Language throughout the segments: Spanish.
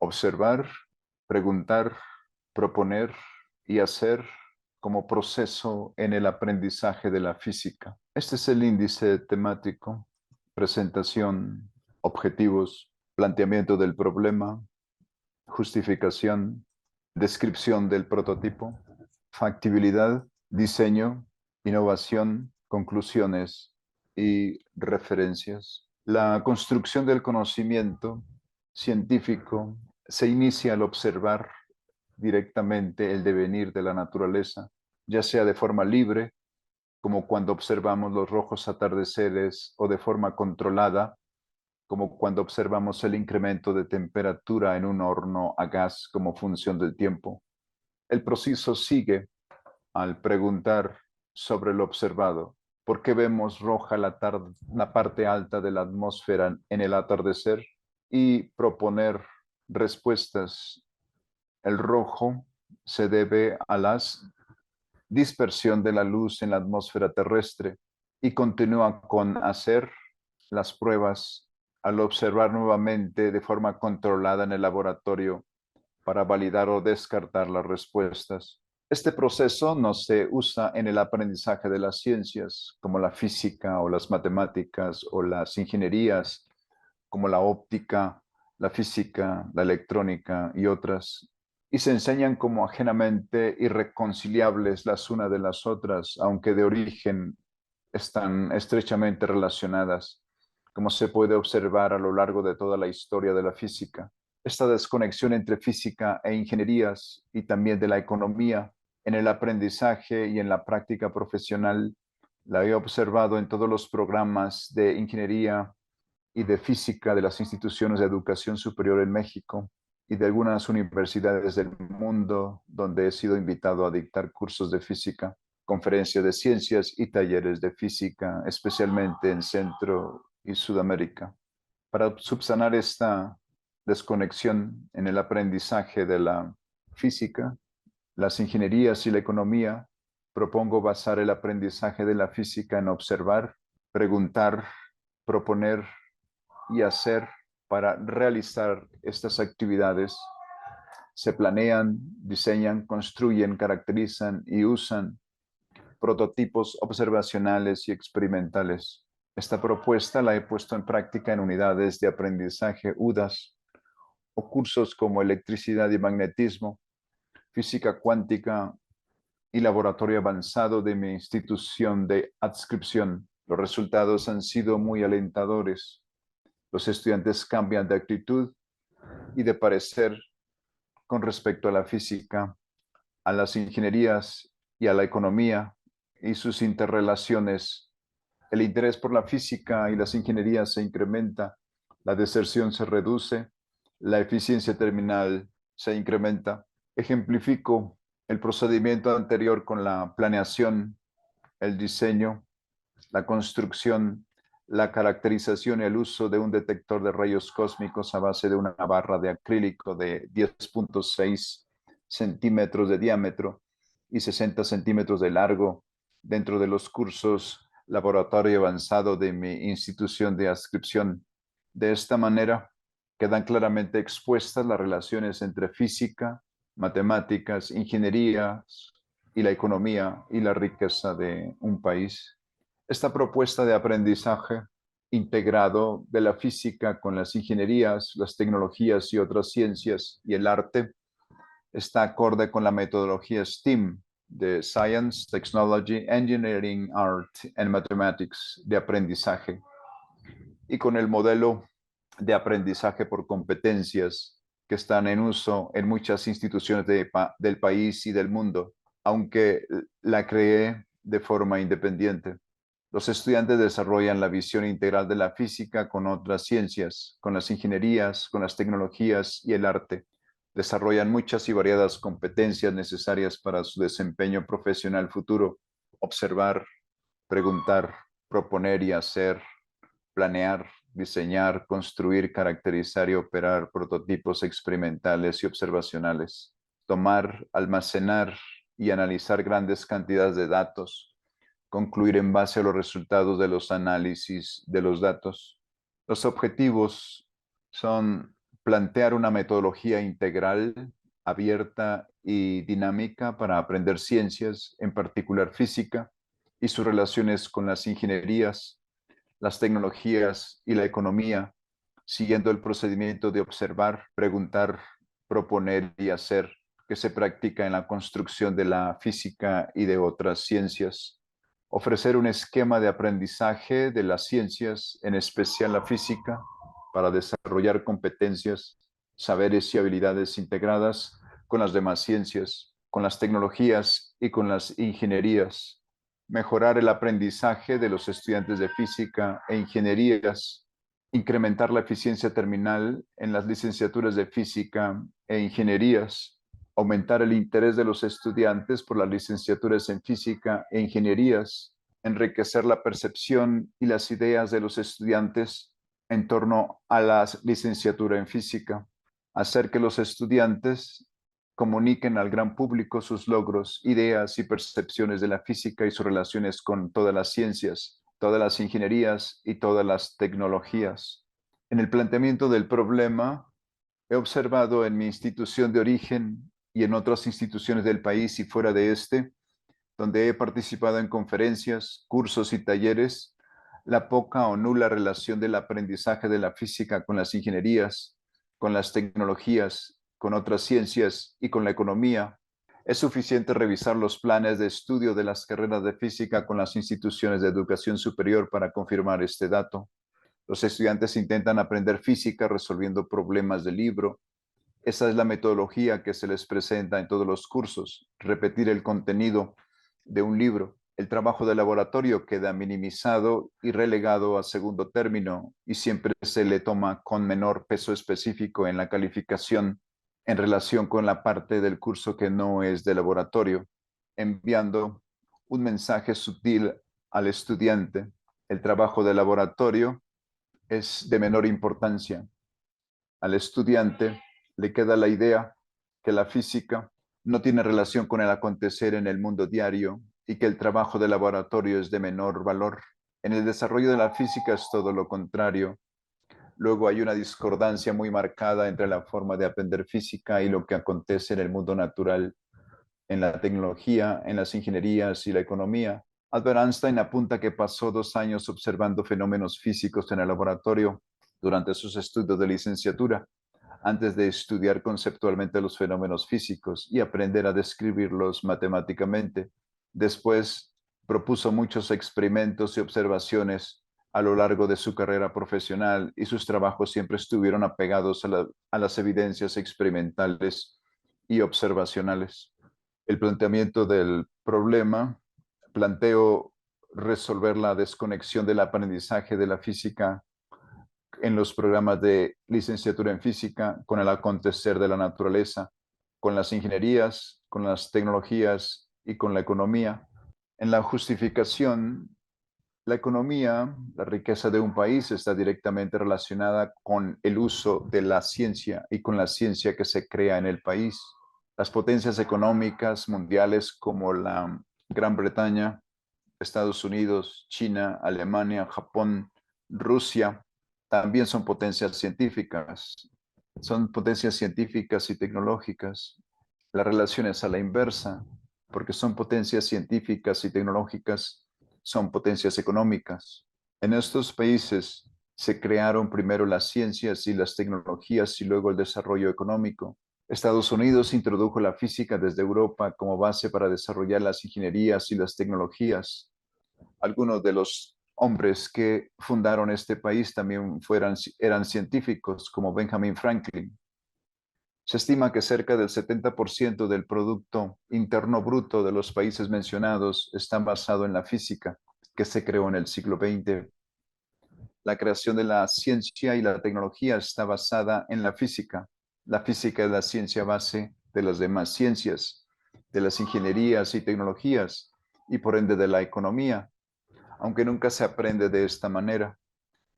observar, preguntar, proponer y hacer como proceso en el aprendizaje de la física. Este es el índice temático, presentación, objetivos, planteamiento del problema, justificación, descripción del prototipo, factibilidad, diseño, innovación, conclusiones y referencias. La construcción del conocimiento científico se inicia al observar directamente el devenir de la naturaleza, ya sea de forma libre, como cuando observamos los rojos atardeceres, o de forma controlada, como cuando observamos el incremento de temperatura en un horno a gas como función del tiempo. El proceso sigue al preguntar sobre lo observado. ¿Por qué vemos roja la parte alta de la atmósfera en el atardecer? Y proponer respuestas. El rojo se debe a la dispersión de la luz en la atmósfera terrestre, y continúa con hacer las pruebas al observar nuevamente de forma controlada en el laboratorio para validar o descartar las respuestas. Este proceso no se usa en el aprendizaje de las ciencias, como la física o las matemáticas o las ingenierías, como la óptica, la física, la electrónica y otras, y se enseñan como ajenamente irreconciliables las unas de las otras, aunque de origen están estrechamente relacionadas, como se puede observar a lo largo de toda la historia de la física. Esta desconexión entre física e ingenierías, y también de la economía, en el aprendizaje y en la práctica profesional, la he observado en todos los programas de ingeniería y de física de las instituciones de educación superior en México y de algunas universidades del mundo, donde he sido invitado a dictar cursos de física, conferencias de ciencias y talleres de física, especialmente en Centro y Sudamérica. Para subsanar esta desconexión en el aprendizaje de la física, las ingenierías y la economía, propongo basar el aprendizaje de la física en observar, preguntar, proponer y hacer. Para realizar estas actividades se planean, diseñan, construyen, caracterizan y usan prototipos observacionales y experimentales. Esta propuesta la he puesto en práctica en unidades de aprendizaje UDAS o cursos como electricidad y magnetismo, física cuántica y laboratorio avanzado de mi institución de adscripción. Los resultados han sido muy alentadores. Los estudiantes cambian de actitud y de parecer con respecto a la física, a las ingenierías y a la economía y sus interrelaciones. El interés por la física y las ingenierías se incrementa, la deserción se reduce, la eficiencia terminal se incrementa. Ejemplifico el procedimiento anterior con la planeación, el diseño, la construcción, la caracterización y el uso de un detector de rayos cósmicos a base de una barra de acrílico de 10.6 centímetros de diámetro y 60 centímetros de largo dentro de los cursos Laboratorio Avanzado de mi institución de adscripción. De esta manera, quedan claramente expuestas las relaciones entre física, matemáticas, ingenierías y la economía y la riqueza de un país. Esta propuesta de aprendizaje integrado de la física con las ingenierías, las tecnologías y otras ciencias y el arte está acorde con la metodología STEAM de Science, Technology, Engineering, Art and Mathematics de aprendizaje, y con el modelo de aprendizaje por competencias que están en uso en muchas instituciones del país y del mundo, aunque la creé de forma independiente. Los estudiantes desarrollan la visión integral de la física con otras ciencias, con las ingenierías, con las tecnologías y el arte. Desarrollan muchas y variadas competencias necesarias para su desempeño profesional futuro: observar, preguntar, proponer y hacer, planear, diseñar, construir, caracterizar y operar prototipos experimentales y observacionales, tomar, almacenar y analizar grandes cantidades de datos, concluir en base a los resultados de los análisis de los datos. Los objetivos son plantear una metodología integral, abierta y dinámica para aprender ciencias, en particular física, y sus relaciones con las ingenierías, las tecnologías y la economía, siguiendo el procedimiento de observar, preguntar, proponer y hacer que se practica en la construcción de la física y de otras ciencias. Ofrecer un esquema de aprendizaje de las ciencias, en especial la física, para desarrollar competencias, saberes y habilidades integradas con las demás ciencias, con las tecnologías y con las ingenierías. Mejorar el aprendizaje de los estudiantes de física e ingenierías, incrementar la eficiencia terminal en las licenciaturas de física e ingenierías, aumentar el interés de los estudiantes por las licenciaturas en física e ingenierías, enriquecer la percepción y las ideas de los estudiantes en torno a la licenciatura en física, hacer que los estudiantes comuniquen al gran público sus logros, ideas y percepciones de la física y sus relaciones con todas las ciencias, todas las ingenierías y todas las tecnologías. En el planteamiento del problema, he observado en mi institución de origen y en otras instituciones del país y fuera de este, donde he participado en conferencias, cursos y talleres, la poca o nula relación del aprendizaje de la física con las ingenierías, con las tecnologías, con otras ciencias y con la economía. Es suficiente revisar los planes de estudio de las carreras de física con las instituciones de educación superior para confirmar este dato. Los estudiantes intentan aprender física resolviendo problemas del libro. Esa es la metodología que se les presenta en todos los cursos, repetir el contenido de un libro. El trabajo de laboratorio queda minimizado y relegado a segundo término y siempre se le toma con menor peso específico en la calificación en relación con la parte del curso que no es de laboratorio, enviando un mensaje sutil al estudiante. El trabajo de laboratorio es de menor importancia. Al estudiante le queda la idea que la física no tiene relación con el acontecer en el mundo diario y que el trabajo de laboratorio es de menor valor. En el desarrollo de la física es todo lo contrario. Luego hay una discordancia muy marcada entre la forma de aprender física y lo que acontece en el mundo natural, en la tecnología, en las ingenierías y la economía. Albert Einstein apunta que pasó 2 años observando fenómenos físicos en el laboratorio durante sus estudios de licenciatura, antes de estudiar conceptualmente los fenómenos físicos y aprender a describirlos matemáticamente. Después propuso muchos experimentos y observaciones a lo largo de su carrera profesional y sus trabajos siempre estuvieron apegados a las evidencias experimentales y observacionales. El planteamiento del problema, planteo resolver la desconexión del aprendizaje de la física en los programas de licenciatura en física con el acontecer de la naturaleza, con las ingenierías, con las tecnologías y con la economía. En la justificación, la economía, la riqueza de un país está directamente relacionada con el uso de la ciencia y con la ciencia que se crea en el país. Las potencias económicas mundiales como la Gran Bretaña, Estados Unidos, China, Alemania, Japón, Rusia, también son potencias científicas. Son potencias científicas y tecnológicas. La relación es a la inversa, porque son potencias científicas y tecnológicas, son potencias económicas. En estos países se crearon primero las ciencias y las tecnologías y luego el desarrollo económico. Estados Unidos introdujo la física desde Europa como base para desarrollar las ingenierías y las tecnologías. Algunos de los hombres que fundaron este país también eran científicos, como Benjamin Franklin. Se estima que cerca del 70% del Producto Interno Bruto de los países mencionados está basado en la física, que se creó en el siglo XX. La creación de la ciencia y la tecnología está basada en la física. La física es la ciencia base de las demás ciencias, de las ingenierías y tecnologías, y por ende de la economía, aunque nunca se aprende de esta manera.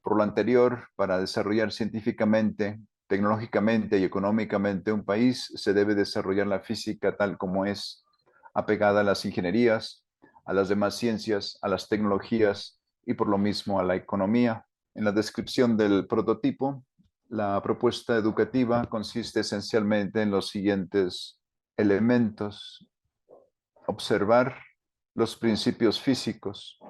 Por lo anterior, para desarrollar científicamente, tecnológicamente y económicamente un país, se debe desarrollar la física tal como es, apegada a las ingenierías, a las demás ciencias, a las tecnologías y por lo mismo a la economía. En la descripción del prototipo, La propuesta educativa consiste esencialmente en los siguientes elementos: observar los principios físicos,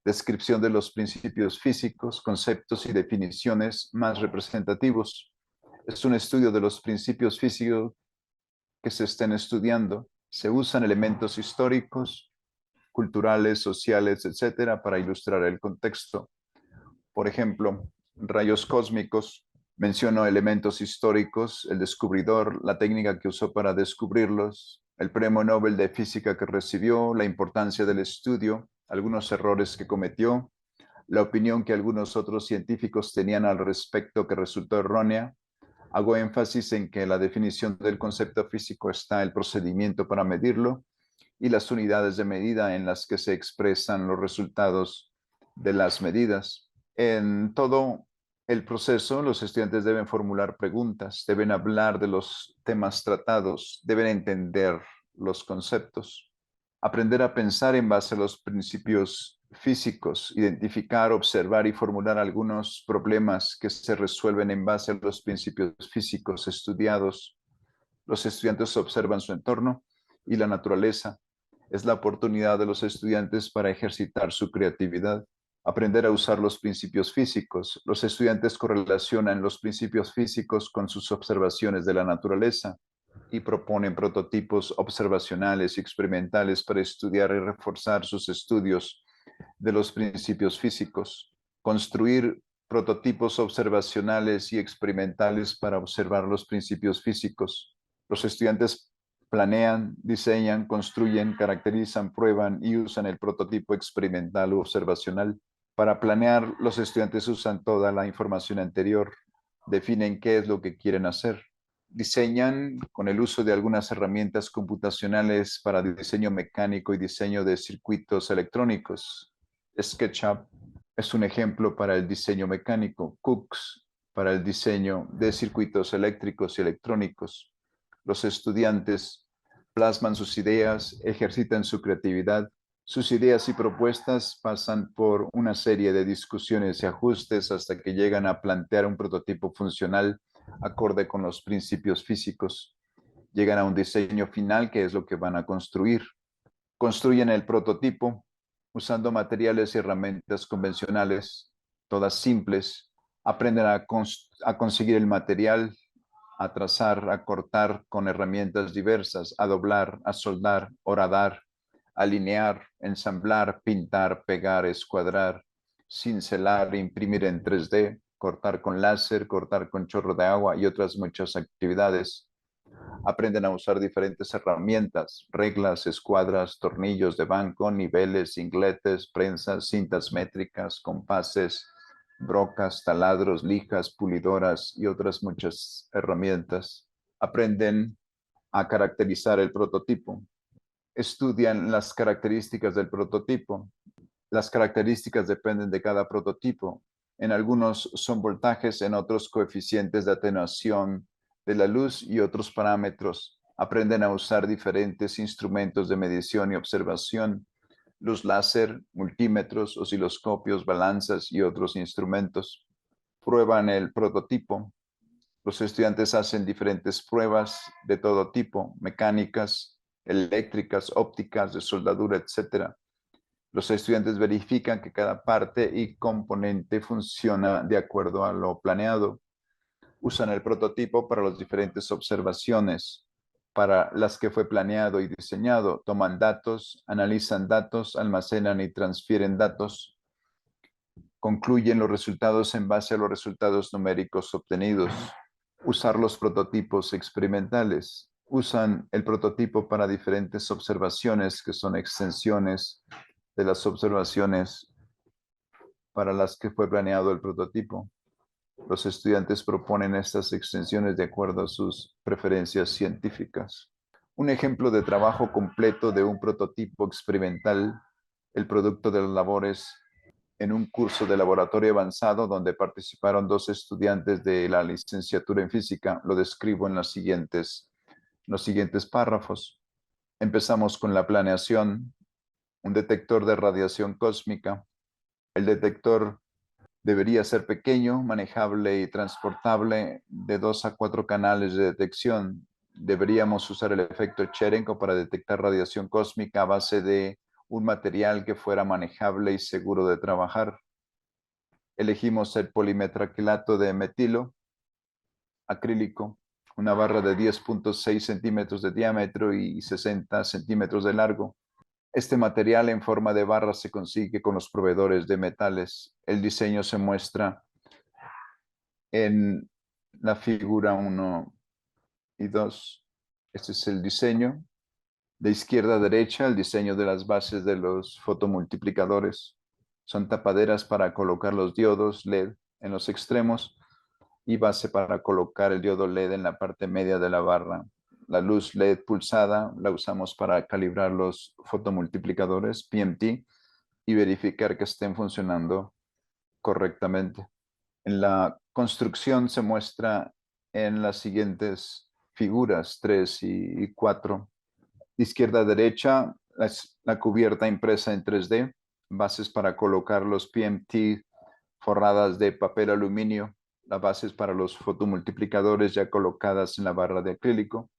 descripción de los principios físicos, conceptos y definiciones más representativos. Es un estudio de los principios físicos que se estén estudiando. Se usan elementos históricos, culturales, sociales, etcétera, para ilustrar el contexto. Por ejemplo, rayos cósmicos. Menciono elementos históricos, el descubridor, la técnica que usó para descubrirlos, el premio Nobel de Física que recibió, la importancia del estudio, algunos errores que cometió, la opinión que algunos otros científicos tenían al respecto que resultó errónea. Hago énfasis en que la definición del concepto físico está el procedimiento para medirlo y las unidades de medida en las que se expresan los resultados de las medidas. En todo el proceso, los estudiantes deben formular preguntas, deben hablar de los temas tratados, deben entender los conceptos, aprender a pensar en base a los principios físicos, identificar, observar y formular algunos problemas que se resuelven en base a los principios físicos estudiados. Los estudiantes observan su entorno y la naturaleza. Es la oportunidad de los estudiantes para ejercitar su creatividad, aprender a usar los principios físicos. Los estudiantes correlacionan los principios físicos con sus observaciones de la naturaleza y proponen prototipos observacionales y experimentales para estudiar y reforzar sus estudios de los principios físicos. Construir prototipos observacionales y experimentales para observar los principios físicos. Los estudiantes planean, diseñan, construyen, caracterizan, prueban y usan el prototipo experimental u observacional. Para planear, los estudiantes usan toda la información anterior, definen qué es lo que quieren hacer, diseñan con el uso de algunas herramientas computacionales para diseño mecánico y diseño de circuitos electrónicos. SketchUp es un ejemplo para el diseño mecánico, Cooks para el diseño de circuitos eléctricos y electrónicos. Los estudiantes plasman sus ideas, ejercitan su creatividad. Sus ideas y propuestas pasan por una serie de discusiones y ajustes hasta que llegan a plantear un prototipo funcional acorde con los principios físicos. Llegan a un diseño final que es lo que van a construir. Construyen el prototipo usando materiales y herramientas convencionales, todas simples. Aprenden a conseguir el material, a trazar, a cortar con herramientas diversas, a doblar, a soldar, horadar, alinear, ensamblar, pintar, pegar, escuadrar, cincelar, imprimir en 3D, cortar con láser, cortar con chorro de agua y otras muchas actividades. Aprenden a usar diferentes herramientas, reglas, escuadras, tornillos de banco, niveles, ingletes, prensas, cintas métricas, compases, brocas, taladros, lijas, pulidoras y otras muchas herramientas. Aprenden a caracterizar el prototipo. Estudian las características del prototipo. Las características dependen de cada prototipo. En algunos son voltajes, en otros coeficientes de atenuación de la luz y otros parámetros. Aprenden a usar diferentes instrumentos de medición y observación, luz láser, multímetros, osciloscopios, balanzas y otros instrumentos. Prueban el prototipo. Los estudiantes hacen diferentes pruebas de todo tipo, mecánicas, eléctricas, ópticas, de soldadura, etc. Los estudiantes verifican que cada parte y componente funciona de acuerdo a lo planeado. Usan el prototipo para las diferentes observaciones para las que fue planeado y diseñado. Toman datos, analizan datos, almacenan y transfieren datos. Concluyen los resultados en base a los resultados numéricos obtenidos. Usar los prototipos experimentales. Usan el prototipo para diferentes observaciones que son extensiones de las observaciones para las que fue planeado el prototipo. Los estudiantes proponen estas extensiones de acuerdo a sus preferencias científicas. Un ejemplo de trabajo completo de un prototipo experimental, el producto de las labores en un curso de laboratorio avanzado donde participaron 2 estudiantes de la licenciatura en física. Lo describo en los siguientes párrafos. Empezamos con la planeación, un detector de radiación cósmica. El detector Debería ser pequeño, manejable y transportable de 2 a 4 canales de detección. Deberíamos usar el efecto Cherenkov para detectar radiación cósmica a base de un material que fuera manejable y seguro de trabajar. Elegimos el polimetraquilato de metilo acrílico, una barra de 10.6 centímetros de diámetro y 60 centímetros de largo. Este material en forma de barra se consigue con los proveedores de metales. El diseño se muestra en la figura 1 y 2. Este es el diseño. De izquierda a derecha, el diseño de las bases de los fotomultiplicadores. Son tapaderas para colocar los diodos LED en los extremos y base para colocar el diodo LED en la parte media de la barra. La luz LED pulsada la usamos para calibrar los fotomultiplicadores PMT y verificar que estén funcionando correctamente. En la construcción se muestra en las siguientes figuras 3 y 4. De izquierda a derecha, la cubierta impresa en 3D, bases para colocar los PMT forradas de papel aluminio, las bases para los fotomultiplicadores ya colocadas en la barra de acrílico.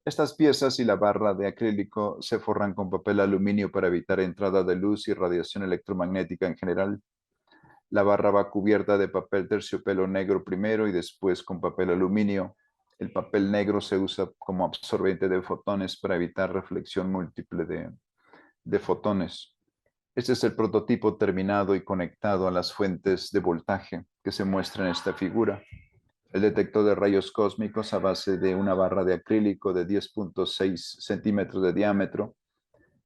Estas piezas y la barra de acrílico se forran con papel aluminio para evitar entrada de luz y radiación electromagnética en general. La barra va cubierta de papel terciopelo negro primero y después con papel aluminio. El papel negro se usa como absorbente de fotones para evitar reflexión múltiple de fotones. Este es el prototipo terminado y conectado a las fuentes de voltaje que se muestra en esta figura. El detector de rayos cósmicos a base de una barra de acrílico de 10.6 centímetros de diámetro,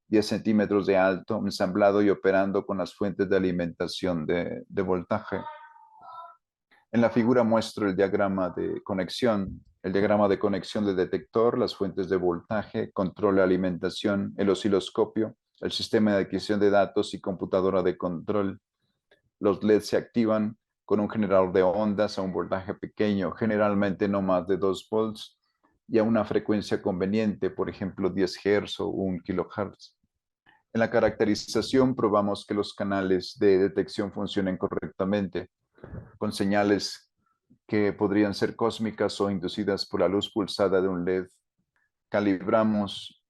10 centímetros de alto, ensamblado y operando con las fuentes de alimentación de voltaje. En la figura muestro el diagrama de conexión. El diagrama de conexión del detector, las fuentes de voltaje, control de alimentación, el osciloscopio, el sistema de adquisición de datos y computadora de control. Los LEDs se activan con un generador de ondas a un voltaje pequeño, generalmente no más de 2 volts, y a una frecuencia conveniente, por ejemplo 10 Hz o 1 kHz. En la caracterización probamos que los canales de detección funcionen correctamente, con señales que podrían ser cósmicas o inducidas por la luz pulsada de un LED. Calibramos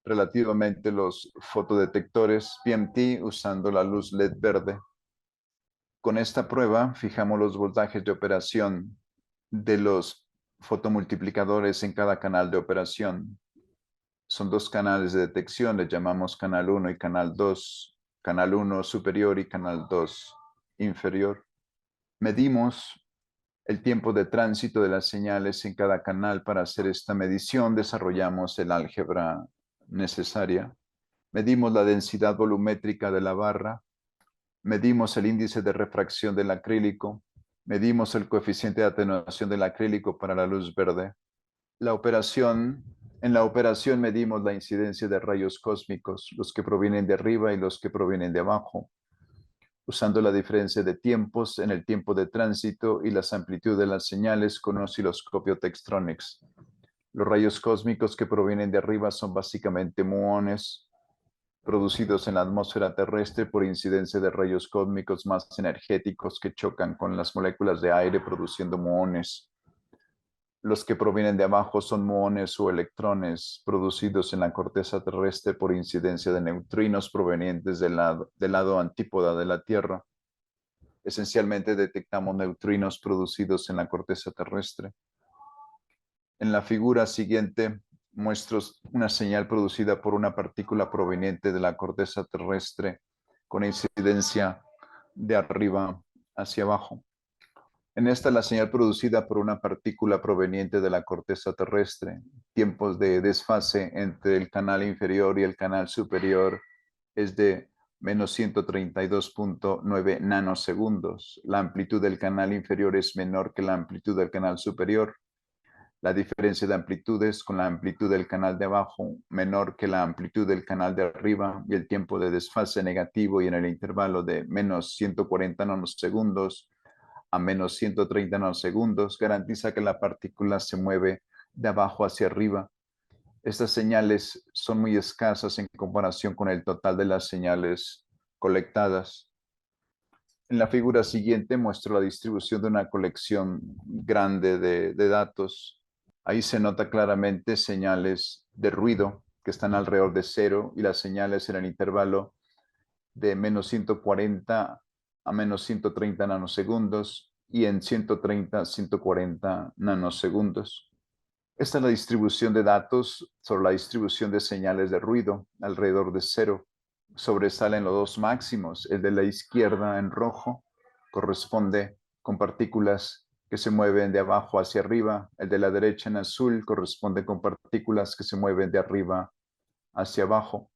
relativamente los fotodetectores PMT usando la luz LED verde. Con esta prueba fijamos los voltajes de operación de los fotomultiplicadores en cada canal de operación. Son 2 canales de detección, le llamamos canal 1 y canal 2. Canal 1 superior y canal 2 inferior. Medimos el tiempo de tránsito de las señales en cada canal. Para hacer esta medición desarrollamos el álgebra necesaria. Medimos la densidad volumétrica de la barra. Medimos el índice de refracción del acrílico. Medimos el coeficiente de atenuación del acrílico para la luz verde. En la operación medimos la incidencia de rayos cósmicos, los que provienen de arriba y los que provienen de abajo, usando la diferencia de tiempos en el tiempo de tránsito y las amplitudes de las señales con un osciloscopio Tektronix. Los rayos cósmicos que provienen de arriba son básicamente muones producidos en la atmósfera terrestre por incidencia de rayos cósmicos más energéticos que chocan con las moléculas de aire produciendo muones. Los que provienen de abajo son muones o electrones producidos en la corteza terrestre por incidencia de neutrinos provenientes del lado antípoda de la Tierra. Esencialmente detectamos neutrinos producidos en la corteza terrestre. En la figura siguiente muestro una señal producida por una partícula proveniente de la corteza terrestre con incidencia de arriba hacia abajo. En esta la señal producida por una partícula proveniente de la corteza terrestre. Tiempos de desfase entre el canal inferior y el canal superior es de menos 132.9 nanosegundos. La amplitud del canal inferior es menor que la amplitud del canal superior. La diferencia de amplitudes con la amplitud del canal de abajo menor que la amplitud del canal de arriba, y el tiempo de desfase negativo y en el intervalo de menos 140 nanosegundos a menos 130 nanosegundos garantiza que la partícula se mueve de abajo hacia arriba. Estas señales son muy escasas en comparación con el total de las señales colectadas. En la figura siguiente muestro la distribución de una colección grande de datos. Ahí se nota claramente señales de ruido que están alrededor de cero y las señales en el intervalo de menos 140 a menos 130 nanosegundos y en 130 a 140 nanosegundos. Esta es la distribución de datos sobre la distribución de señales de ruido alrededor de cero. Sobresalen los dos máximos. El de la izquierda en rojo corresponde con partículas que se mueven de abajo hacia arriba. El de la derecha en azul corresponde con partículas que se mueven de arriba hacia abajo.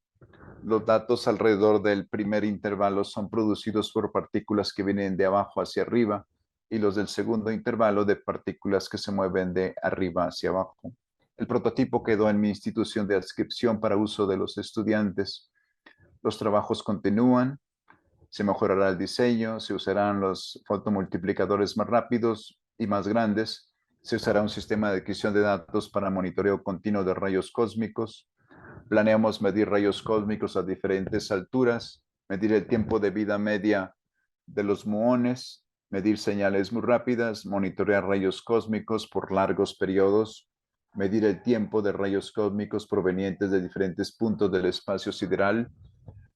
Los datos alrededor del primer intervalo son producidos por partículas que vienen de abajo hacia arriba y los del segundo intervalo de partículas que se mueven de arriba hacia abajo. El prototipo quedó en mi institución de adscripción para uso de los estudiantes. Los trabajos continúan, se mejorará el diseño, se usarán los fotomultiplicadores más rápidos y más grandes, se usará un sistema de adquisición de datos para monitoreo continuo de rayos cósmicos. Planeamos medir rayos cósmicos a diferentes alturas, medir el tiempo de vida media de los muones, medir señales muy rápidas, monitorear rayos cósmicos por largos periodos, medir el tiempo de rayos cósmicos provenientes de diferentes puntos del espacio sideral,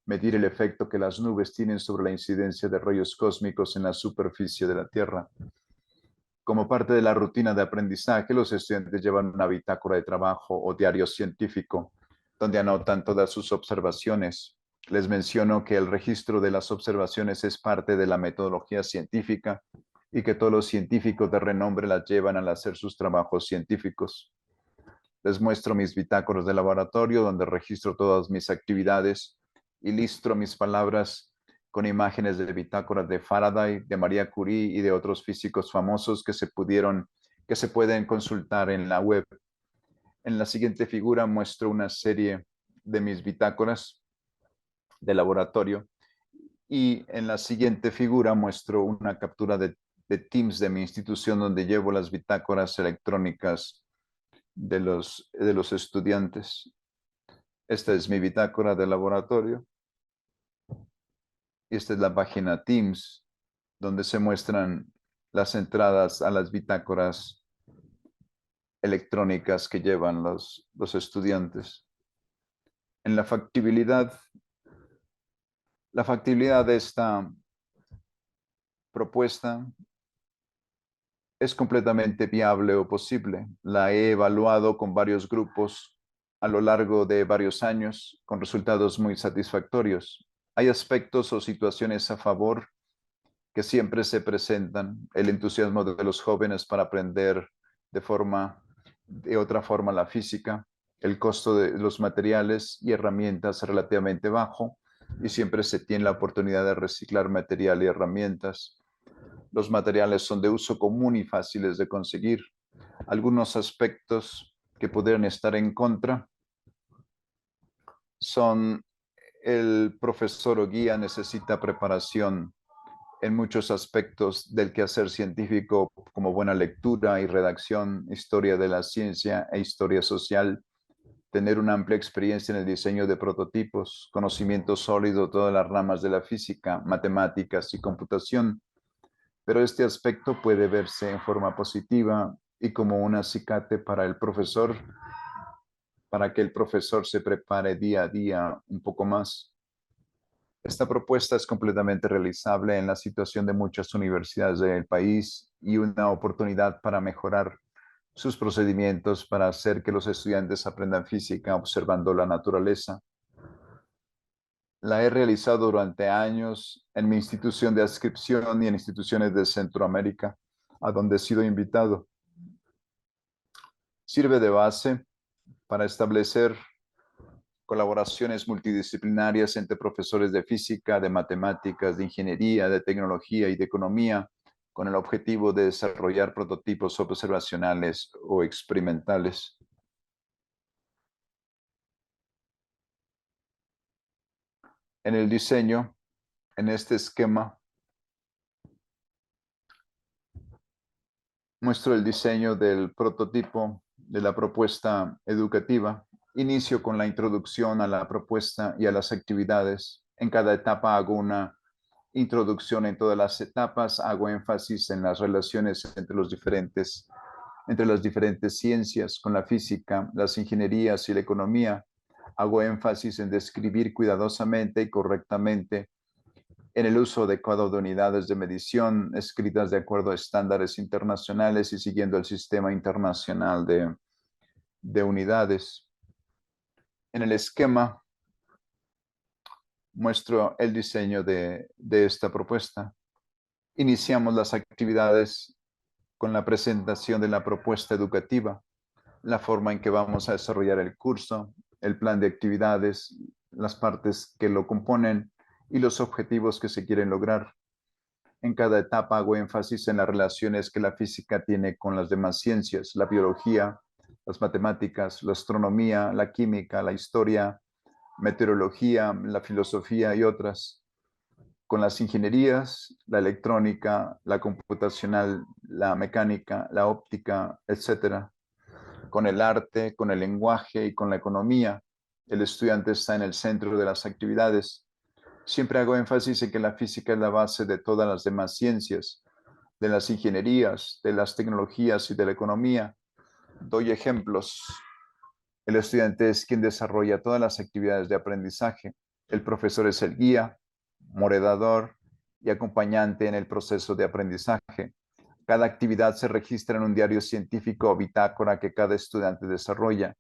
medir el efecto que las nubes tienen sobre la incidencia de rayos cósmicos en la superficie de la Tierra. Como parte de la rutina de aprendizaje, los estudiantes llevan una bitácora de trabajo o diario científico, donde anotan todas sus observaciones. Les menciono que el registro de las observaciones es parte de la metodología científica y que todos los científicos de renombre las llevan al hacer sus trabajos científicos. Les muestro mis bitácoras de laboratorio, donde registro todas mis actividades, ilustro mis palabras con imágenes de bitácoras de Faraday, de María Curie y de otros físicos famosos que se pueden consultar en la web. En la siguiente figura muestro una serie de mis bitácoras de laboratorio y en la siguiente figura muestro una captura de Teams de mi institución donde llevo las bitácoras electrónicas de los estudiantes. Esta es mi bitácora de laboratorio. Esta es la página Teams, donde se muestran las entradas a las bitácoras electrónicas que llevan los estudiantes. En la factibilidad de esta propuesta es completamente viable o posible. La he evaluado con varios grupos a lo largo de varios años con resultados muy satisfactorios. Hay aspectos o situaciones a favor que siempre se presentan, el entusiasmo de los jóvenes para aprender de otra forma la física, el costo de los materiales y herramientas relativamente bajo y siempre se tiene la oportunidad de reciclar material y herramientas. Los materiales son de uso común y fáciles de conseguir. Algunos aspectos que podrían estar en contra son el profesor o guía necesita preparación en muchos aspectos del quehacer científico, como buena lectura y redacción, historia de la ciencia e historia social, tener una amplia experiencia en el diseño de prototipos, conocimiento sólido de todas las ramas de la física, matemáticas y computación. Pero este aspecto puede verse en forma positiva y como un acicate para el profesor, para que el profesor se prepare día a día un poco más. Esta propuesta es completamente realizable en la situación de muchas universidades del país y una oportunidad para mejorar sus procedimientos para hacer que los estudiantes aprendan física observando la naturaleza. La he realizado durante años en mi institución de adscripción y en instituciones de Centroamérica, a donde he sido invitado. Sirve de base para establecer colaboraciones multidisciplinarias entre profesores de física, de matemáticas, de ingeniería, de tecnología y de economía, con el objetivo de desarrollar prototipos observacionales o experimentales. En el diseño, en este esquema, muestro el diseño del prototipo de la propuesta educativa. Inicio con la introducción a la propuesta y a las actividades. En cada etapa hago una introducción en todas las etapas, hago énfasis en las relaciones entre las diferentes ciencias, con la física, las ingenierías y la economía. Hago énfasis en describir cuidadosamente y correctamente en el uso adecuado de unidades de medición escritas de acuerdo a estándares internacionales y siguiendo el sistema internacional de unidades. En el esquema muestro el diseño de esta propuesta. Iniciamos las actividades con la presentación de la propuesta educativa, la forma en que vamos a desarrollar el curso, el plan de actividades, las partes que lo componen y los objetivos que se quieren lograr. En cada etapa hago énfasis en las relaciones que la física tiene con las demás ciencias, la biología, las matemáticas, la astronomía, la química, la historia, meteorología, la filosofía y otras, con las ingenierías, la electrónica, la computacional, la mecánica, la óptica, etcétera, con el arte, con el lenguaje y con la economía. El estudiante está en el centro de las actividades. Siempre hago énfasis en que la física es la base de todas las demás ciencias, de las ingenierías, de las tecnologías y de la economía. Doy ejemplos. El estudiante es quien desarrolla todas las actividades de aprendizaje. El profesor es el guía, moderador y acompañante en el proceso de aprendizaje. Cada actividad se registra en un diario científico o bitácora que cada estudiante desarrolla,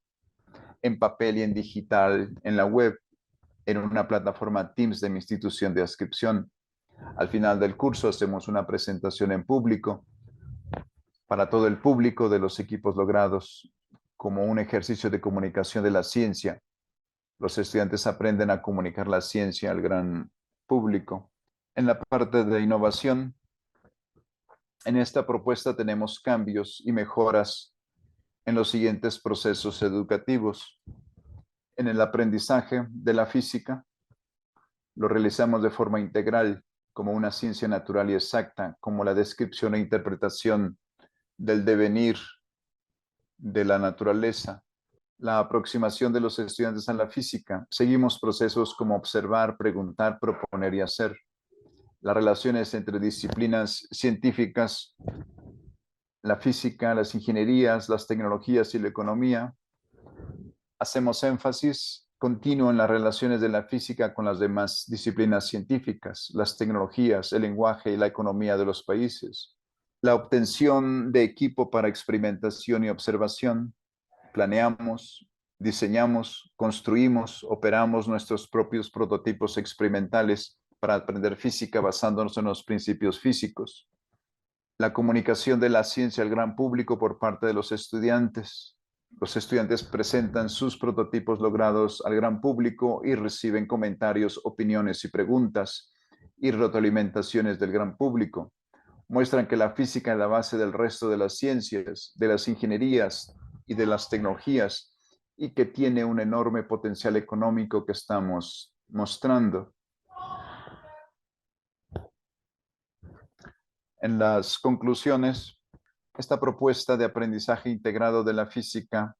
en papel y en digital, en la web, en una plataforma Teams de mi institución de adscripción. Al final del curso hacemos una presentación en público para todo el público de los equipos logrados como un ejercicio de comunicación de la ciencia. Los estudiantes aprenden a comunicar la ciencia al gran público. En la parte de innovación, en esta propuesta tenemos cambios y mejoras en los siguientes procesos educativos. En el aprendizaje de la física, lo realizamos de forma integral, como una ciencia natural y exacta, como la descripción e interpretación del devenir de la naturaleza, la aproximación de los estudiantes a la física. Seguimos procesos como observar, preguntar, proponer y hacer. Las relaciones entre disciplinas científicas, la física, las ingenierías, las tecnologías y la economía. Hacemos énfasis continuo en las relaciones de la física con las demás disciplinas científicas, las tecnologías, el lenguaje y la economía de los países. La obtención de equipo para experimentación y observación. Planeamos, diseñamos, construimos, operamos nuestros propios prototipos experimentales para aprender física basándonos en los principios físicos. La comunicación de la ciencia al gran público por parte de los estudiantes. Los estudiantes presentan sus prototipos logrados al gran público y reciben comentarios, opiniones y preguntas y retroalimentaciones del gran público. Muestran que la física es la base del resto de las ciencias, de las ingenierías y de las tecnologías y que tiene un enorme potencial económico que estamos mostrando. En las conclusiones, esta propuesta de aprendizaje integrado de la física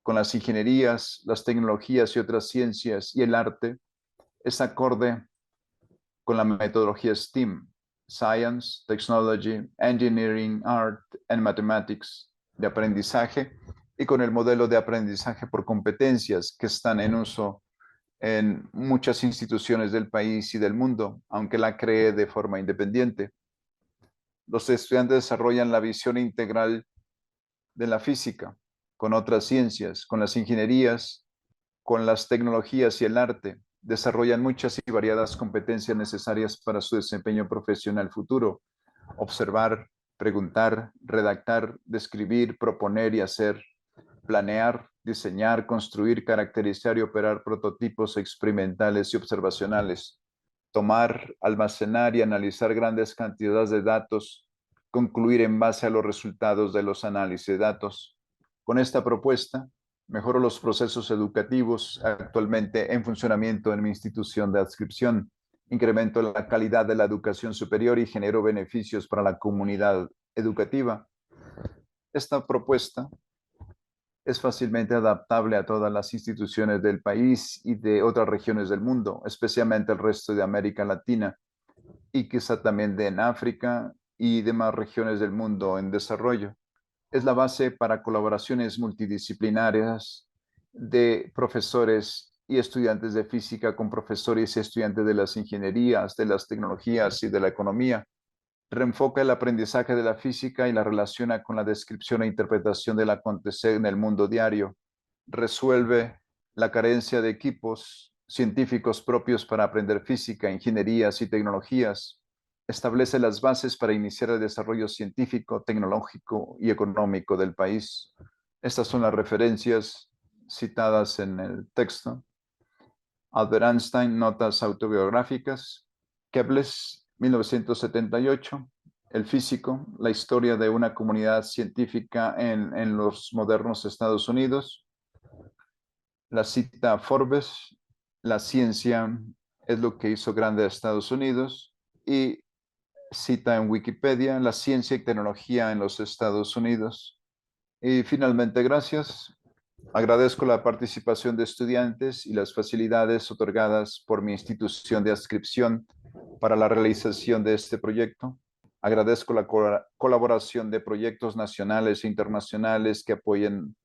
con las ingenierías, las tecnologías y otras ciencias y el arte es acorde con la metodología STEAM, Science, Technology, Engineering, Art and Mathematics, de aprendizaje y con el modelo de aprendizaje por competencias que están en uso en muchas instituciones del país y del mundo, aunque la cree de forma independiente. Los estudiantes desarrollan la visión integral de la física con otras ciencias, con las ingenierías, con las tecnologías y el arte. Desarrollan muchas y variadas competencias necesarias para su desempeño profesional futuro. Observar, preguntar, redactar, describir, proponer y hacer, planear, diseñar, construir, caracterizar y operar prototipos experimentales y observacionales, tomar, almacenar y analizar grandes cantidades de datos, concluir en base a los resultados de los análisis de datos. Con esta propuesta, mejoro los procesos educativos actualmente en funcionamiento en mi institución de adscripción, incremento la calidad de la educación superior y genero beneficios para la comunidad educativa. Esta propuesta es fácilmente adaptable a todas las instituciones del país y de otras regiones del mundo, especialmente el resto de América Latina, y quizá también en África y demás regiones del mundo en desarrollo. Es la base para colaboraciones multidisciplinarias de profesores y estudiantes de física con profesores y estudiantes de las ingenierías, de las tecnologías y de la economía. Reenfoca el aprendizaje de la física y la relaciona con la descripción e interpretación del acontecer en el mundo diario. Resuelve la carencia de equipos científicos propios para aprender física, ingenierías y tecnologías. Establece las bases para iniciar el desarrollo científico, tecnológico y económico del país. Estas son las referencias citadas en el texto. Albert Einstein, notas autobiográficas. Kepler, 1978. El físico, la historia de una comunidad científica en los modernos Estados Unidos. La cita Forbes, la ciencia es lo que hizo grande a Estados Unidos. Y cita en Wikipedia, la ciencia y tecnología en los Estados Unidos. Y finalmente, gracias. Agradezco la participación de estudiantes y las facilidades otorgadas por mi institución de adscripción para la realización de este proyecto. Agradezco la colaboración de proyectos nacionales e internacionales que apoyen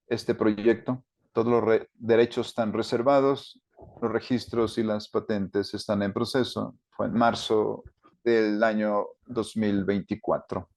este proyecto. Todos los derechos están reservados, los registros y las patentes están en proceso. Fue en marzo del año 2024.